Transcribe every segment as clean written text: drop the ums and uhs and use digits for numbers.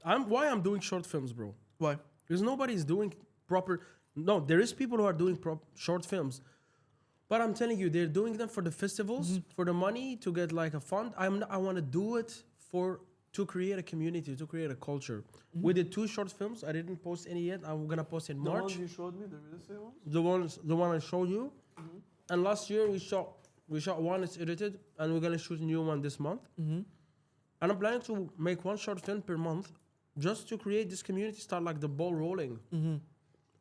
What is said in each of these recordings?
Why I'm doing short films, bro. Why? Because nobody's doing proper. No, there is people who are doing short films, but I'm telling you, they're doing them for the festivals, for the money to get like a fund. I want to do it to create a community, to create a culture. We did 2 short films. I didn't post any yet. I'm gonna post in March. The ones you showed me, the real estate ones. The one I showed you. And last year we shot one. It's edited, and we're gonna shoot a new one this month. And I'm planning to make 1 short film per month, just to create this community, start like the ball rolling.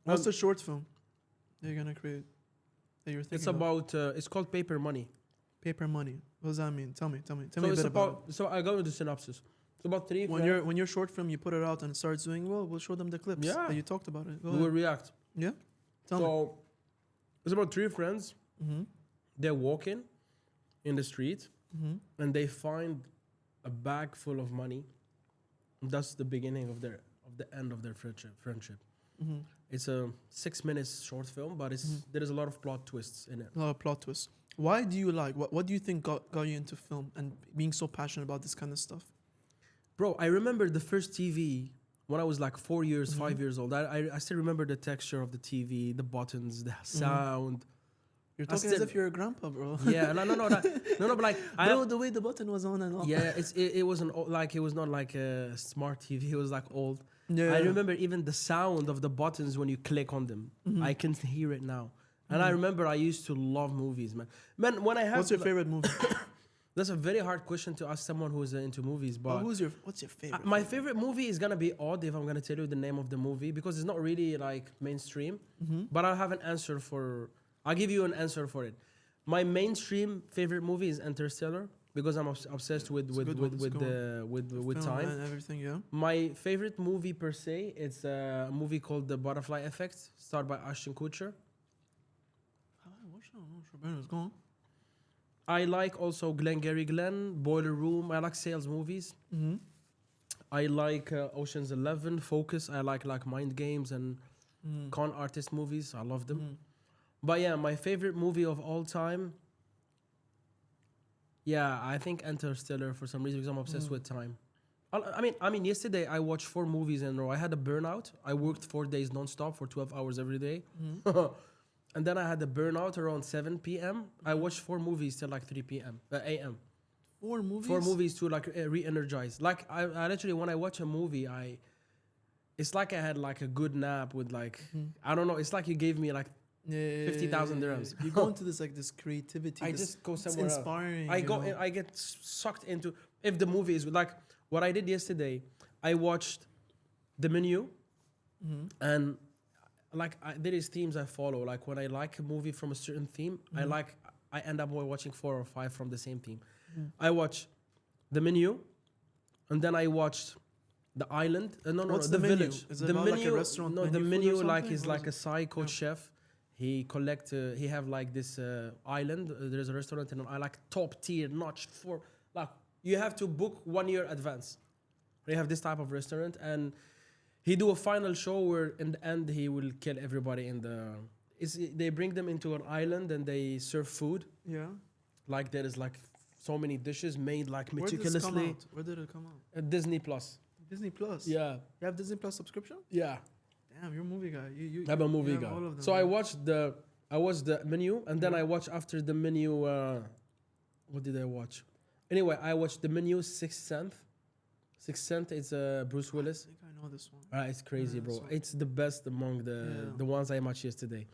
What's the short film that you're gonna create? That you're thinking It's about it's called Paper Money. Paper Money. What does that mean? Tell me a So bit it's about it. so I go with the synopsis. It's about 3 When your short film, you put it out and it starts doing well, we'll show them the clips that you talked about it. Go we will ahead. react. Yeah? Tell me. So it's about 3 friends. They're walking in the street and they find a bag full of money. That's the beginning of the end of their friendship. It's a 6 minutes short film, but there is a lot of plot twists in it. A lot of plot twists. Why do you like, what do you think got you into film and being so passionate about this kind of stuff? Bro, I remember the first TV when I was like 4 years, 5 years old. I still remember the texture of the TV, the buttons, the sound. You're talking as if you're a grandpa, bro. Yeah, no, but like, Bro, the way the button was on and off. yeah, it wasn't like, it was not like a smart TV. It was like old. Yeah. I remember even the sound of the buttons when you click on them. I can hear it now. And I remember I used to love movies, man. Man, when I have... What's your favorite movie? That's a very hard question to ask someone who's into movies, but... What's your favorite? My favorite movie is going to be odd if I'm going to tell you the name of the movie, because it's not really like mainstream. But I'll have an answer for... I'll give you an answer for it. My mainstream favorite movie is Interstellar, because I'm obsessed with time and everything. Yeah. My favorite movie per se, it's a movie called The Butterfly Effect, starred by Ashton Kutcher. Go on. I like also Glengarry Glen, Boiler Room. I like sales movies. I like Ocean's 11, Focus. I like Mind Games and con artist movies. I love them. But yeah, my favorite movie of all time, yeah, I think Interstellar for some reason, because I'm obsessed with time. I mean, yesterday I watched 4 movies in a row. I had a burnout. I worked 4 days nonstop for 12 hours every day. And then I had a burnout around 7 p.m. I watched 4 movies till like 3 p.m. a.m. 4 movies? 4 movies to like re-energize. Like I literally, when I watch a movie, it's like I had like a good nap with like, I don't know. It's like you gave me like 50,000 dirhams. You go into this creativity. I just go somewhere it's inspiring. else. I get sucked into, if the movie is like what I did yesterday. I watched The Menu, and like there is themes I follow. Like when I like a movie from a certain theme, I end up watching 4 or 5 from the same theme. I watch The Menu, and then I watched The Island. What's The Menu? Village. Is it the about menu, like a restaurant? No, menu The food Menu or like something? is like a psycho chef. He he have like this island. There's a restaurant, and I like top tier notch for like you have to book 1 year advance. They have this type of restaurant, and he do a final show where in the end he will kill everybody in the. They bring them into an island and they serve food. Yeah. Like there is like so many dishes made like Where meticulously. Where did it come out? At Disney Plus. Disney Plus. Yeah. You have Disney Plus subscription? Yeah. Damn, you're a movie guy. I'm a movie guy. All of them, So man. I watched the Menu, and then I watched after the Menu. What did I watch? Anyway, I watched the Menu, Sixth Sense. Sixth Sense is Bruce Willis. I think I know this one. It's crazy, Yeah, bro. so- It's the best among the ones I watched yesterday.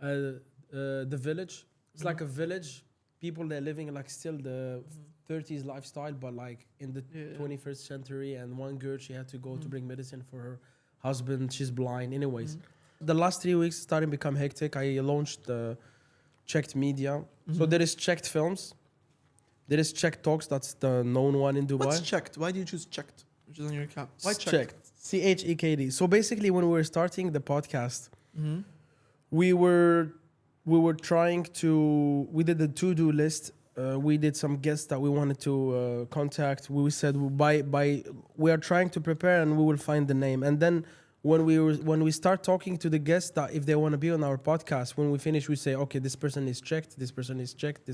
The Village. It's like a village. People they're living in like still the 30s lifestyle, but like in the 21st century. And one girl, she had to go to bring medicine for her husband. She's blind. Anyways, the last 3 weeks starting to become hectic. I launched CHEKD Media. So there is CHEKD Films. There is CHEKD Talks. That's the known one in Dubai. What's checked? Why do you choose checked? Which is on your account. Why CHEKD? CHEKD. So basically, when we were starting the podcast, we were trying to. We did the to-do list. We did some guests that we wanted to contact. We said we are trying to prepare and we will find the name. And then when we start talking to the guests that if they want to be on our podcast, when we finish, we say, okay, this person is checked. This person is checked.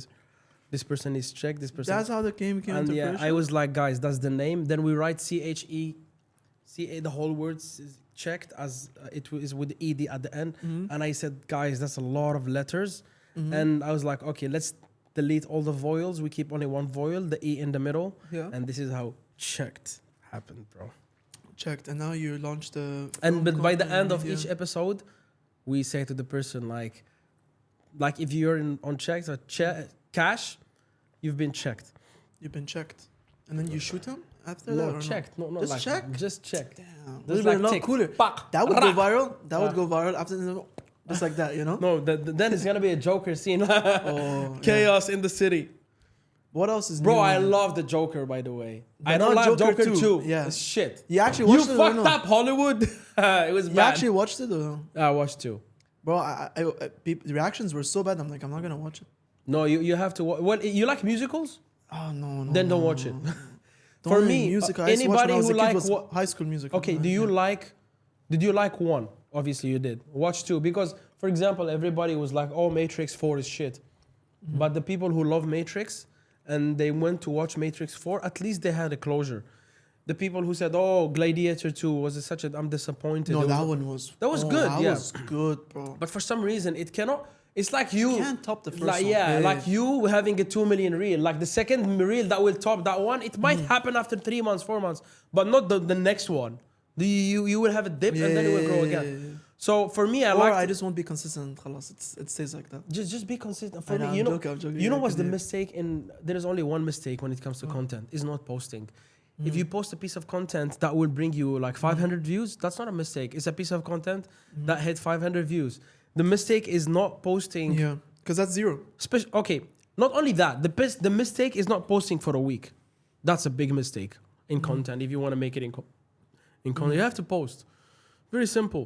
This person is checked. This person. That's how the game came And into yeah, fruition? I was like, guys, that's the name. Then we write the whole word is checked as it is with ed at the end. And I said, guys, that's a lot of letters. And I was like, okay, let's delete all the vowels. We keep only one vowel, the E in the middle. Yeah. And this is how CHEKD happened, bro. CHEKD, and now you launched the. But by the end of each episode, we say to the person like if you're on CHEKD or Kash, you've been checked. You've been checked, and then you shoot him after No, that. Or checked. No, not just like check. Just check. Damn, Just like like not tick. cooler. Pak. That would go Rak. viral. That would go viral after just like that, you know. No, then it's gonna be a Joker scene. Oh, Chaos in the city. What else is Bro, new? I love the Joker, by the way. But I don't not like Joker Joker 2. 2. Yeah. It's shit. You actually watched You it? Or fucked no? up Hollywood. It was You bad. actually watched it? Or? I watched 2. Bro, the reactions were so bad. I'm like, I'm not gonna watch it. No, you have to watch. Well, you like musicals? Oh no. Then don't no, watch it. no. For Don't me, music. I used to watch when anybody I was who a kid like was what? High School Musical. Okay, Yeah. did you like 1? Obviously you did. Watch 2 because, for example, everybody was like, "Oh, Matrix 4 is shit," but the people who love Matrix and they went to watch Matrix 4, at least they had a closure. The people who said, "Oh, Gladiator 2 was such a," I'm disappointed. No, It that was- one was. That was good, That yeah. was good, bro. But for some reason, it cannot. It's like you. Can't top the first like, one. yeah, Yeah, like you having a 2 million reel. Like the second reel that will top that one, it might happen after 3 months, 4 months, but not the next one. You will have a dip and then it will grow again. So for me, I just won't be consistent. خلاص, it stays like that. just be consistent. I For know, me, I'm you know, joking, you know yeah, what's the yeah. mistake in? There is only one mistake when it comes to content. Is not posting. If you post a piece of content that will bring you like 500 views, that's not a mistake. It's a piece of content that hit 500 views. The mistake is not posting. Yeah, because that's 0. Okay, not only that, the mistake is not posting for a week. That's a big mistake in content. If you want to make it in content, you have to post. Very simple.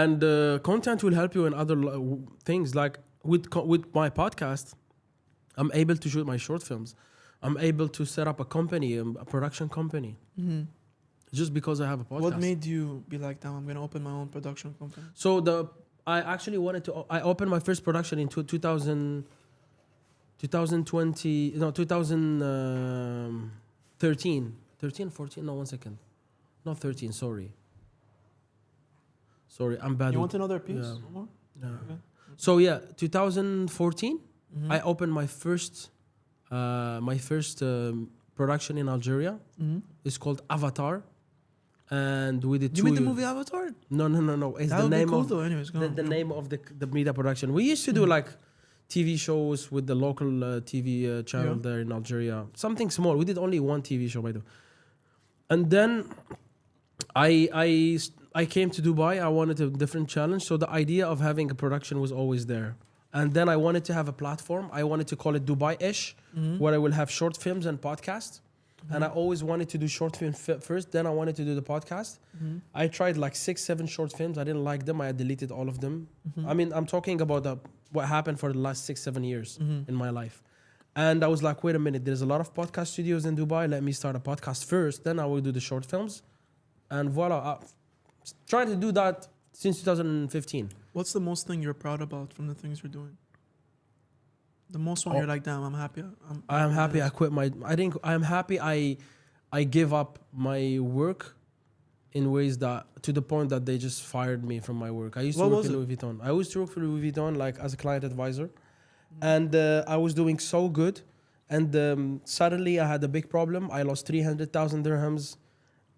And content will help you in other things. Like with my podcast, I'm able to shoot my short films. I'm able to set up a company, a production company, just because I have a podcast. What made you be like, damn, I'm gonna open my own production company? So I actually wanted to. I opened my first production in 2013. No, 14. No, 1 second. Not 13. Sorry, I'm bad. You with- want another piece? Yeah. One more? Yeah. Okay. So yeah, 2014, I opened my first production in Algeria. It's called Avatar, and we did You 2 made the years. movie Avatar? No. It's That the would be name cool of though. Anyways, go on. the name of the media production. We used to do like TV shows with the local TV channel Yeah. there in Algeria. Something small. We did only 1 TV show by the way. And then I came to Dubai. I wanted a different challenge. So the idea of having a production was always there. And then I wanted to have a platform. I wanted to call it Dubai-ish, where I will have short films and podcasts. And I always wanted to do short film first. Then I wanted to do the podcast. I tried like 6, 7 short films. I didn't like them. I deleted all of them. I mean, I'm talking about what happened for the last 6, 7 years in my life. And I was like, wait a minute. There's a lot of podcast studios in Dubai. Let me start a podcast first. Then I will do the short films. And voila. Trying to do that since 2015. What's the most thing you're proud about from the things you're doing? The most one you're like, damn, I'm happy. I'm happy I quit my. I think I'm happy I give up my work in ways that to the point that they just fired me from my work. I used to What work was for it? Louis Vuitton. I used to work for Louis Vuitton like as a client advisor, and I was doing so good, and suddenly I had a big problem. I lost 300,000 dirhams.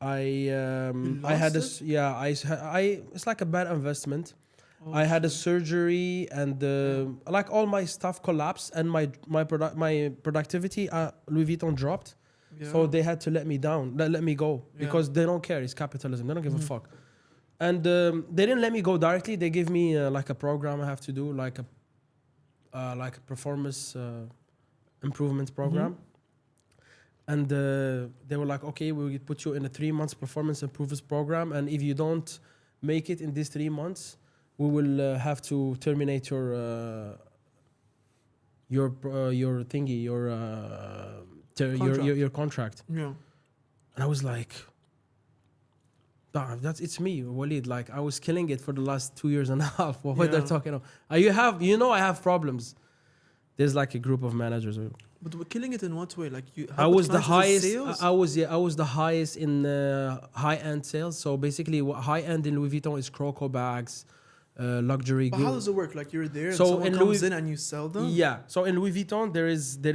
I had lost this. Yeah, I it's like a bad investment. I had a surgery and like all my stuff collapsed and my productivity Louis Vuitton dropped. Yeah. So they had to let me down, let me go Yeah. because they don't care. It's capitalism. They don't give a fuck. And they didn't let me go directly. They gave me like a program I have to do, like a performance improvement program. And they were like, okay, we'll put you in a 3 months performance improvement program. And if you don't make it in these 3 months, we will have to terminate your thingy, your contract. Yeah. And I was like, damn, it's me, Walid. Like I was killing it for the last 2 years and a half. What they're Yeah. talking about. I have problems. There's like a group of managers. But we're killing it in what way? Like you, I was the highest. Sales? I was the highest in high-end sales. So basically, what high-end in Louis Vuitton is croco bags, luxury But goods. how does it work? Like you're there, and So someone in comes Louis- in and you sell them. Yeah. So in Louis Vuitton, there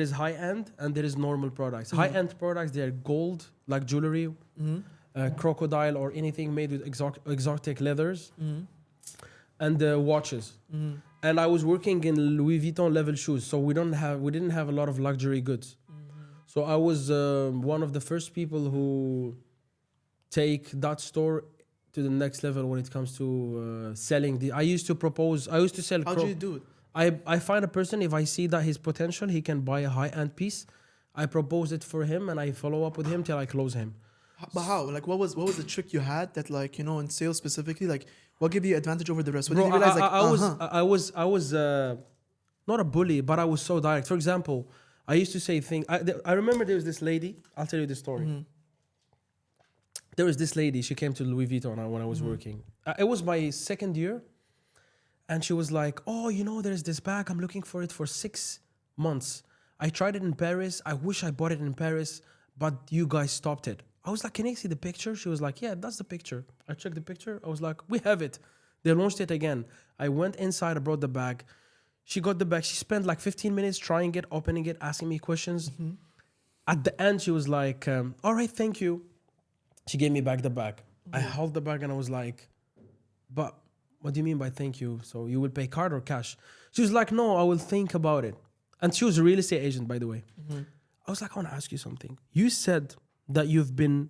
is high-end and there is normal products. High-end products, they are gold, like jewelry, crocodile or anything made with exotic leathers, and watches. And I was working in Louis Vuitton level shoes, so we didn't have a lot of luxury goods. So I was one of the first people who take that store to the next level when it comes to selling. I used to sell. How do you do it? I find a person, if I see that his potential, he can buy a high-end piece. I propose it for him and I follow up with him till I close him. But how? Like what was the trick you had that, like, you know, in sales specifically, like what gave you advantage over the rest? What Bro, did you realize? I was not a bully, but I was so direct. For example, I used to say things. I remember there was this lady. I'll tell you this story. There was this lady. She came to Louis Vuitton when I was working. It was my second year, and she was like, "Oh, you know, there's this bag. I'm looking for it for 6 months. I tried it in Paris. I wish I bought it in Paris, but you guys stopped it." I was like, "Can I see the picture?" She was like, "Yeah, that's the picture." I checked the picture. I was like, "We have it." They launched it again. I went inside. I brought the bag. She got the bag. She spent like 15 minutes trying it, opening it, asking me questions. At the end, she was like, "All right, thank you." She gave me back the bag. I held the bag and I was like, "But what do you mean by thank you? So you will pay card or cash?" She was like, "No, I will think about it." And she was a real estate agent, by the way. I was like, "I want to ask you something. You said that you've been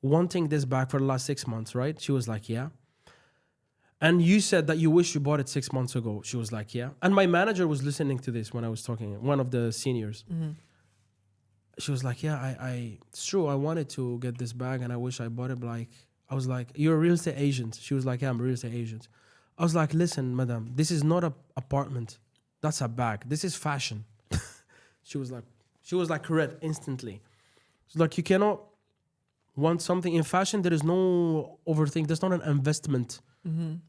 wanting this bag for the last 6 months, right?" She was like, "Yeah." "And you said that you wish you bought it 6 months ago." She was like, "Yeah." And my manager was listening to this when I was talking, one of the seniors. She was like, "Yeah, it's true. I wanted to get this bag and I wish I bought it." But like, I was like, "You're a real estate agent." She was like, "Yeah, I'm a real estate agent." I was like, "Listen, madam, this is not an apartment. That's a bag. This is fashion." She was like correct instantly. She's like, "You cannot want something in fashion. There is no overthink. There's not an investment."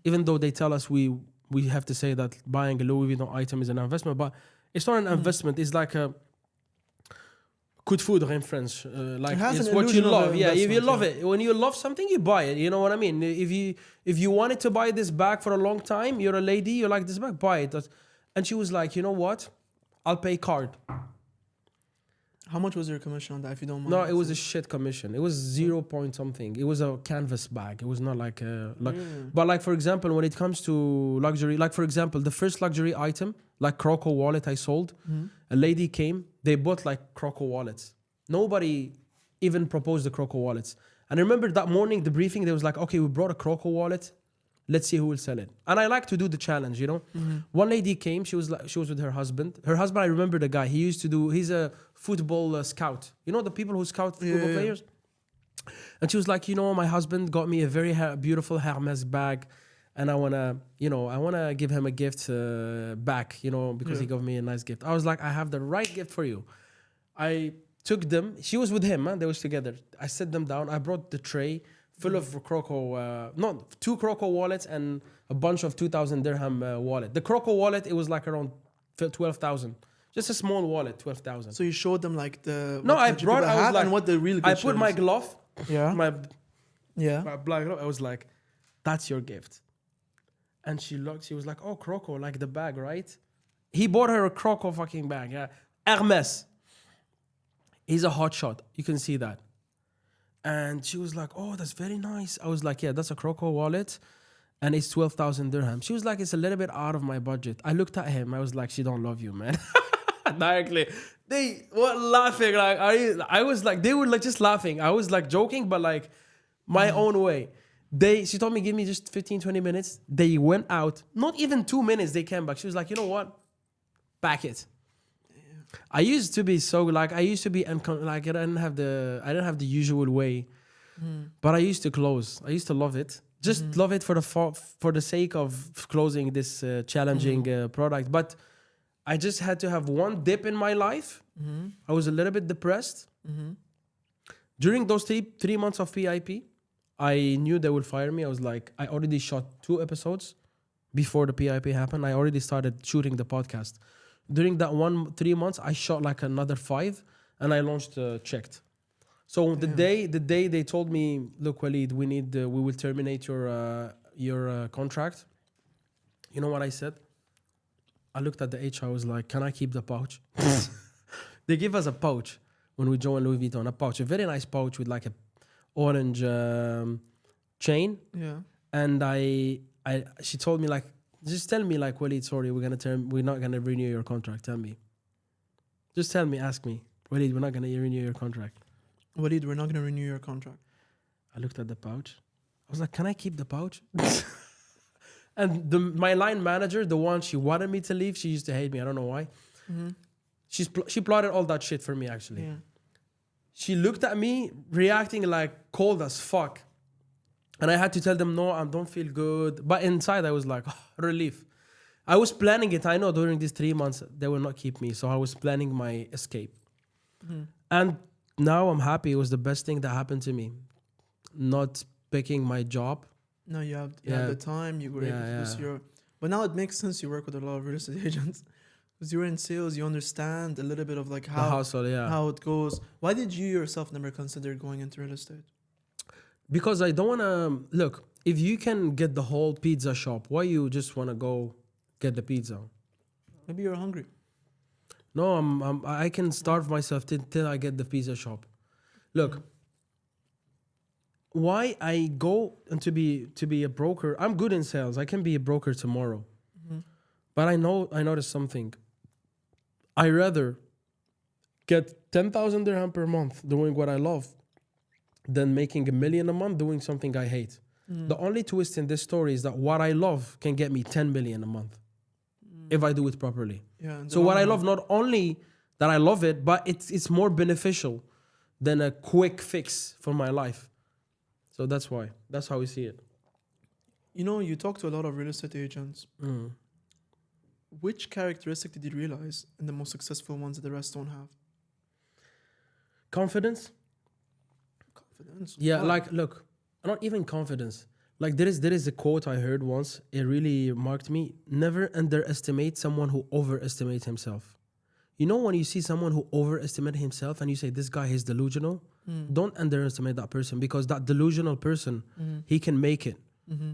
Even though they tell us we have to say that buying a Louis Vuitton item is an investment, but it's not an investment. It's like a coup de foudre in French. Like it's what you love. Yeah, if you love it, when you love something, you buy it. You know what I mean? If you wanted to buy this bag for a long time, you're a lady, you like this bag, buy it. And she was like, "You know what? I'll pay card." How much was your commission on that, if you don't mind? No, it was a shit commission. It was 0 point something. It was a canvas bag. It was not like a... But like, for example, when it comes to luxury, like, for example, the first luxury item, like Croco wallet I sold, a lady came, they bought like Croco wallets. Nobody even proposed the Croco wallets. And I remember that morning, the briefing, they was like, "Okay, we brought a Croco wallet. Let's see who will sell it." And I like to do the challenge, you know. One lady came. She was with her husband. Her husband, I remember the guy. He's a football scout. You know the people who scout football players. And she was like, "You know, my husband got me a very beautiful Hermes bag, and I wanna give him a gift back, you know, because he gave me a nice gift." I was like, "I have the right gift for you." I took them. She was with him. They was together. I set them down. I brought the tray full of Croco, 2 Croco wallets and a bunch of 2,000 dirham wallet. The Croco wallet, it was like around 12,000. Just a small wallet, 12,000. So you showed them like the... No, I was like... And what the real I put my glove, my black glove, I was like, "That's your gift." And she was like, "Oh, Croco, like the bag, right?" He bought her a Croco fucking bag, yeah. Hermes. He's a hot shot. You can see that. And she was like, "Oh, that's very nice." I was like, "Yeah, that's a Croco wallet and it's 12,000 dirham." She was like, "It's a little bit out of my budget." I looked at him. I was like, "She don't love you, man." Directly. They were laughing. Like, I was like, they were like just laughing. I was like joking, but like my own way. She told me, "Give me just 15, 20 minutes." They went out. Not even 2 minutes, they came back. She was like, "You know what? Back it." I used to be like I didn't have the usual way, but I used to close. I used to love it, just love it for the sake of closing this challenging product. But I just had to have one dip in my life. I was a little bit depressed. During those 3 months of PIP, I knew they would fire me. I was like, I already shot 2 episodes before the PIP happened. I already started shooting the podcast. during that 3 months, I shot like another 5, and I launched CHEKD. So the day they told me, look, Walid, we will terminate your contract. You know what I said? I looked at the HR. I was like, can I keep the pouch? They give us a pouch when we joined Louis Vuitton, a very nice pouch with like a orange chain. Yeah. And she told me like, just tell me like, Walid, sorry, we're not gonna renew your contract. Tell me. Just tell me, ask me. Walid, we're not gonna renew your contract. Walid, we're not gonna renew your contract. I looked at the pouch. I was like, can I keep the pouch? And my line manager, the one she wanted me to leave, she used to hate me. I don't know why. Mm-hmm. She plotted all that shit for me, actually. Yeah. She looked at me, reacting like cold as fuck. And I had to tell them, no, I don't feel good. But inside, I was like, oh, relief. I was planning it. I know during these 3 months, they will not keep me. So I was planning my escape. Mm-hmm. And now I'm happy. It was the best thing that happened to me. Not picking my job. No, you have the time. You were able to pursue your... But now it makes sense you work with a lot of real estate agents. Because you're in sales, you understand a little bit of like how it goes. Why did you yourself never consider going into real estate? Because I don't want to... Look, if you can get the whole pizza shop, why you just want to go get the pizza? Maybe you're hungry. No, I can starve myself till I get the pizza shop. Look, why I go and to be a broker? I'm good in sales. I can be a broker tomorrow. Mm-hmm. But I noticed something. I rather get 10,000 dirham per month doing what I love than making $1 million a month doing something I hate. Mm. The only twist in this story is that what I love can get me 10 million a month if I do it properly. Yeah, so what I love, not only that I love it, but it's more beneficial than a quick fix for my life. So that's why. That's how we see it. You know, you talk to a lot of real estate agents. Mm. Which characteristic did you realize in the most successful ones that the rest don't have? Confidence. Yeah, Why? like, look, not even confidence. Like there is a quote I heard once. It really marked me. Never underestimate someone who overestimates himself. You know, when you see someone who overestimates himself and you say, this guy is delusional, don't underestimate that person, because that delusional person, he can make it. Mm-hmm.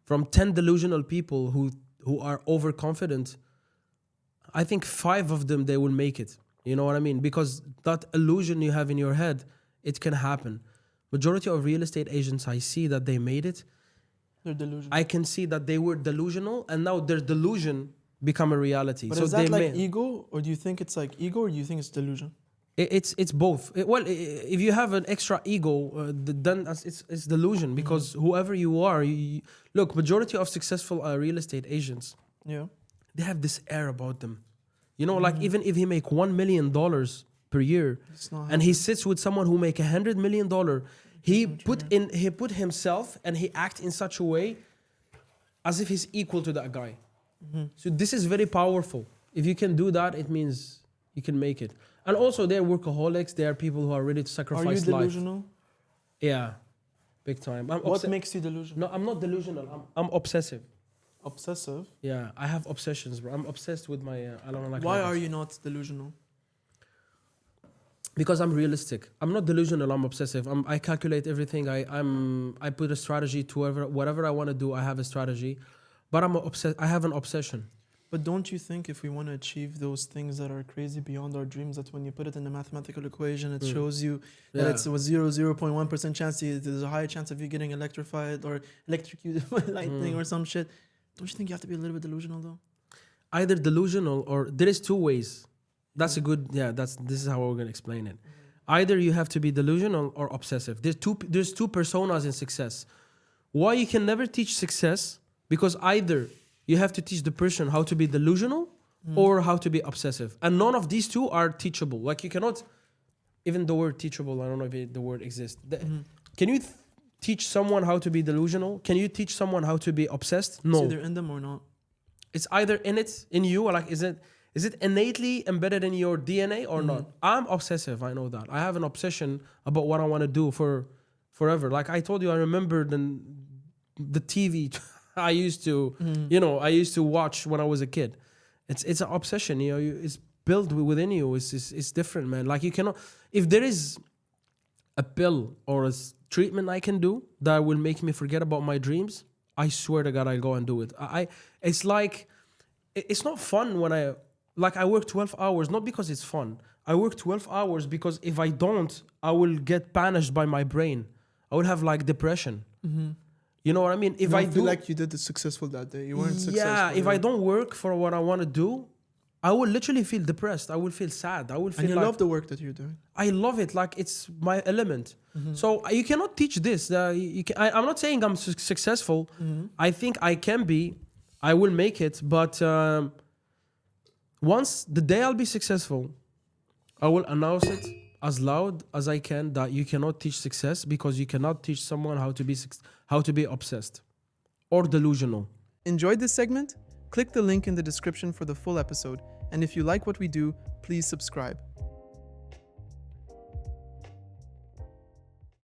From 10 delusional people who are overconfident, I think 5 of them, they will make it. You know what I mean? Because that illusion you have in your head, it can happen. Majority of real estate agents, I see that they made it. They're delusional. I can see that they were delusional, and now their delusion become a reality. But so is that like ego, or do you think it's like ego, or do you think it's delusion? It's both. If you have an extra ego, then it's delusion, because whoever you are, look, majority of successful real estate agents, they have this air about them. You know, like even if he make $1 million per year, and he sits with someone who make $100 million, he put himself and he act in such a way as if he's equal to that guy. Mm-hmm. So this is very powerful. If you can do that, it means you can make it. And also, they're workaholics. They are people who are ready to sacrifice life. Are you delusional? Yeah, big time. What makes you delusional? No, I'm not delusional. I'm obsessive. Obsessive? Yeah, I have obsessions, bro. I'm obsessed with my... I don't like. Why are you not delusional? Because I'm realistic. I'm not delusional. I'm obsessive. I calculate everything. I put a strategy to whatever I want to do. I have a strategy, but I'm obsessed. I have an obsession. But don't you think if we want to achieve those things that are crazy beyond our dreams, that when you put it in a mathematical equation, it shows you that it's a 0.1% chance, there's a higher chance of you getting electrified or electrocuted by lightning or some shit. Don't you think you have to be a little bit delusional though? Either delusional, or there is 2 ways. That's a good, this is how we're going to explain it. Either you have to be delusional or obsessive. There's two personas in success. Why you can never teach success? Because either you have to teach the person how to be delusional or how to be obsessive. And none of these 2 are teachable. Like you cannot, even the word teachable, I don't know if the word exists. Can you teach someone how to be delusional? Can you teach someone how to be obsessed? No. It's either in them or not. It's either in you, or like, is it innately embedded in your DNA or not? I'm obsessive, I know that. I have an obsession about what I want to do for forever. Like I told you, I remember the TV I used to, I used to watch when I was a kid. It's an obsession, you know. It's built within you. It's different, man. Like you cannot. If there is a pill or a treatment I can do that will make me forget about my dreams, I swear to God, I'll go and do it. It's like, it's not fun when I work 12 hours, not because it's fun. I work 12 hours because if I don't, I will get punished by my brain. I will have like depression. Mm-hmm. You know what I mean? If I feel like you did the successful that day, you weren't successful. Yeah, if I don't work for what I want to do, I will literally feel depressed. I will feel sad. I will feel. And you love the work that you're doing. I love it. Like it's my element. Mm-hmm. So you cannot teach this. I'm not saying I'm successful. Mm-hmm. I think I can be. I will make it. But once the day I'll be successful, I will announce it as loud as I can that you cannot teach success, because you cannot teach someone how to be obsessed or delusional. Enjoyed this segment? Click the link in the description for the full episode. And if you like what we do, please subscribe.